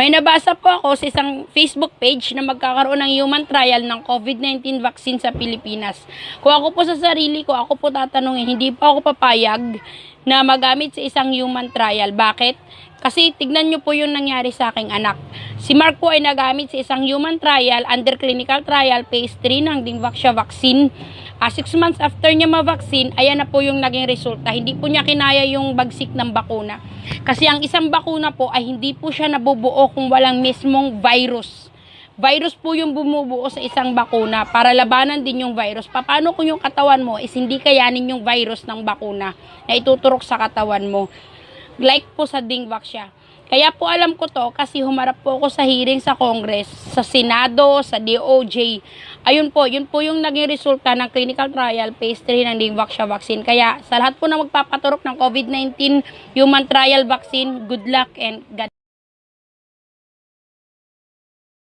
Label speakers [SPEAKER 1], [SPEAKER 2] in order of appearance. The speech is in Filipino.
[SPEAKER 1] May nabasa po ako sa isang Facebook page na magkakaroon ng human trial ng COVID-19 vaccine sa Pilipinas. Kung ako po sa sarili ko, ako po tatanungin, hindi po ako papayag na magamit sa isang human trial. Bakit? Kasi tignan nyo po yung nangyari sa aking anak. Si Mark po ay nagamit sa isang human trial under clinical trial phase 3 ng Dingvaxia vaccine. 6 months after niya ma-vaccine, ayan na po yung naging resulta. Hindi po niya kinaya yung bagsik ng bakuna. Kasi ang isang bakuna po ay hindi po siya nabubuo kung walang mismong virus. Virus po yung bumubuo sa isang bakuna para labanan din yung virus. Paano kung yung katawan mo is hindi kayanin yung virus ng bakuna na ituturok sa katawan mo? Like po sa Dingvaxia. Kaya po alam ko to kasi humarap po ako sa hearing sa Congress, sa Senado, sa DOJ. Ayun po, yun po yung naging resulta ng clinical trial phase 3 ng Dingvaxia vaccine. Kaya sa lahat po na magpapaturok ng COVID-19 human trial vaccine, good luck and God